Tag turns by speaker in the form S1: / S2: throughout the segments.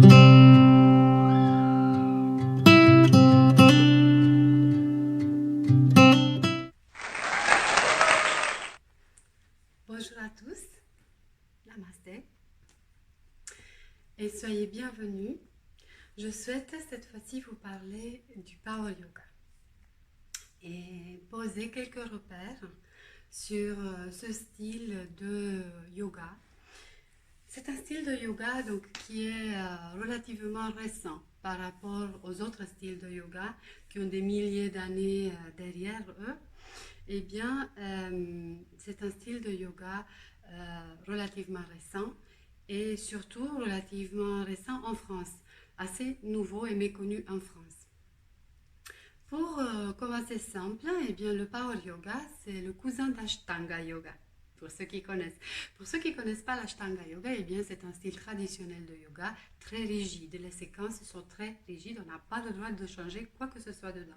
S1: Bonjour à tous, Namasté, et soyez bienvenus. Je souhaite cette fois-ci vous parler du Power Yoga et poser quelques repères sur ce style de yoga. C'est un style de yoga donc, qui est relativement récent par rapport aux autres styles de yoga qui ont des milliers d'années derrière eux. Eh bien, c'est un style de yoga relativement récent et surtout relativement récent en France, assez nouveau et méconnu en France. Pour commencer simple, eh bien, le Power Yoga, c'est le cousin d'Ashtanga Yoga, pour ceux qui connaissent. Pour ceux qui ne connaissent pas l'Ashtanga Yoga, eh bien, c'est un style traditionnel de yoga très rigide. Les séquences sont très rigides, on n'a pas le droit de changer quoi que ce soit dedans.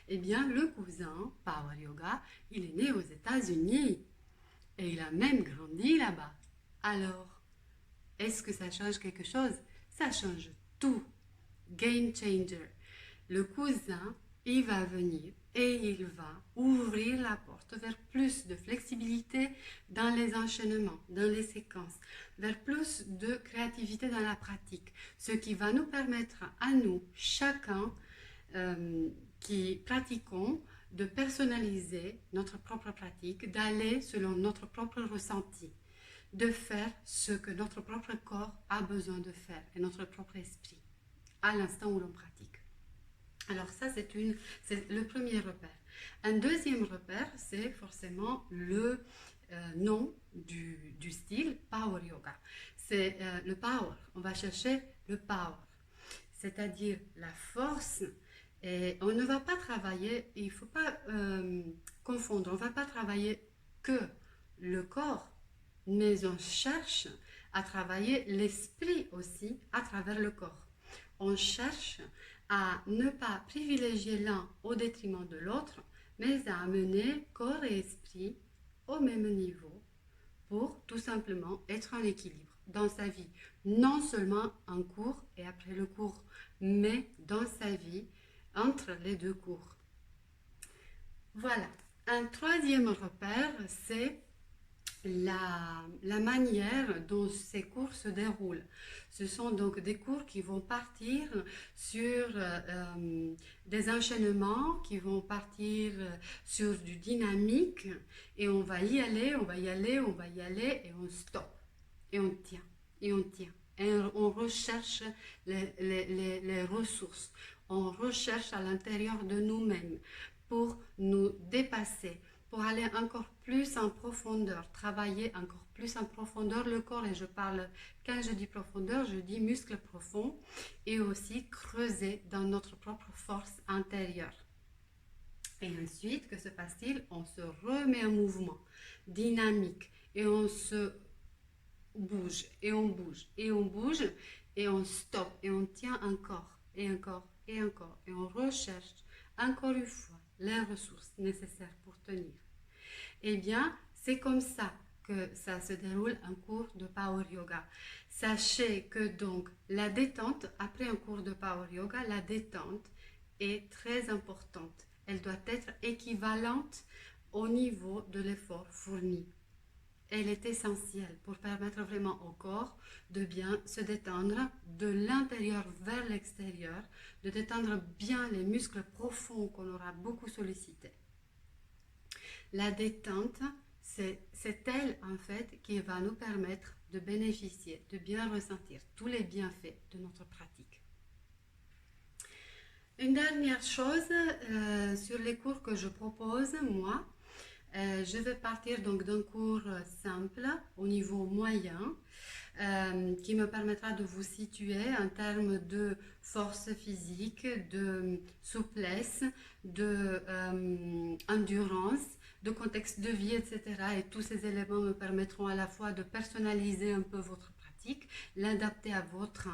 S1: Eh bien, le cousin, Power Yoga, il est né aux États-Unis et il a même grandi là-bas. Alors, est-ce que ça change quelque chose? Ça change tout. Game changer. Le cousin, il va venir et il va ouvrir la porte vers plus de flexibilité dans les enchaînements, dans les séquences, vers plus de créativité dans la pratique, ce qui va nous permettre à nous, chacun, qui pratiquons, de personnaliser notre propre pratique, d'aller selon notre propre ressenti, de faire ce que notre propre corps a besoin de faire et notre propre esprit à l'instant où l'on pratique. Alors ça, c'est le premier repère. Un deuxième repère, c'est forcément le nom du style Power Yoga. C'est le power. On va chercher le power, c'est-à-dire la force. Et on ne va pas travailler, il ne faut pas confondre, on ne va pas travailler que le corps, mais on cherche à travailler l'esprit aussi à travers le corps. On cherche à ne pas privilégier l'un au détriment de l'autre, mais à amener corps et esprit au même niveau pour tout simplement être en équilibre dans sa vie. Non seulement en cours et après le cours, mais dans sa vie, entre les deux cours. Voilà. Un troisième repère, c'est la manière dont ces cours se déroulent. Ce sont donc des cours qui vont partir sur des enchaînements, qui vont partir sur du dynamique, et on va y aller, on va y aller, on va y aller, et on stoppe, et on tient, et on tient. Et on recherche les ressources, on recherche à l'intérieur de nous-mêmes pour nous dépasser, pour aller encore plus en profondeur, travailler encore plus en profondeur le corps. Et quand je dis profondeur, je dis muscle profond, et aussi creuser dans notre propre force intérieure. Et ensuite, que se passe-t-il? On se remet en mouvement, dynamique, et on se bouge, et on bouge, et on bouge, et on stoppe, et on tient encore, et encore, et encore, et on recherche encore une fois les ressources nécessaires pour tenir. Eh bien, c'est comme ça que ça se déroule un cours de Power Yoga. Sachez que donc la détente, après un cours de Power Yoga, la détente est très importante. Elle doit être équivalente au niveau de l'effort fourni. Elle est essentielle pour permettre vraiment au corps de bien se détendre de l'intérieur vers l'extérieur, de détendre bien les muscles profonds qu'on aura beaucoup sollicités. La détente, c'est elle en fait qui va nous permettre de bénéficier, de bien ressentir tous les bienfaits de notre pratique. Une dernière chose sur les cours que je propose, moi, je vais partir donc d'un cours simple au niveau moyen qui me permettra de vous situer en termes de force physique, de souplesse, de endurance, de contexte de vie, etc. Et tous ces éléments me permettront à la fois de personnaliser un peu votre pratique, l'adapter à votre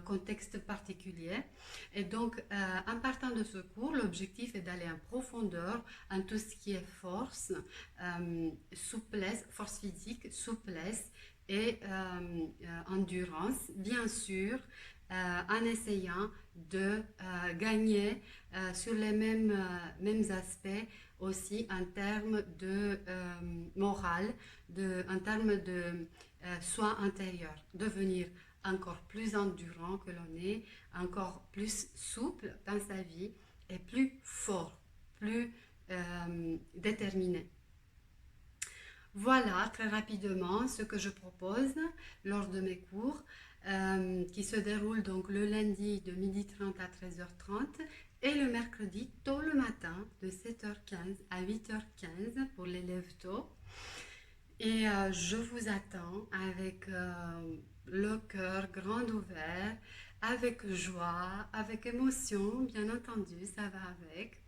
S1: contexte particulier. Et donc, en partant de ce cours, l'objectif est d'aller en profondeur en tout ce qui est force, souplesse, force physique, souplesse et endurance, bien sûr, en essayant de gagner sur les mêmes aspects aussi en termes de morale, en termes de soins intérieurs, devenir encore plus endurant que l'on est, encore plus souple dans sa vie et plus fort, plus déterminé. Voilà très rapidement ce que je propose lors de mes cours qui se déroulent donc le lundi de 12h30 à 13h30 et le mercredi tôt le matin de 7h15 à 8h15 pour l'élève tôt. Et je vous attends avec le cœur grand ouvert, avec joie, avec émotion, bien entendu, ça va avec.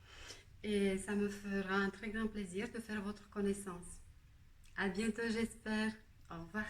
S1: Et ça me fera un très grand plaisir de faire votre connaissance. À bientôt, j'espère. Au revoir.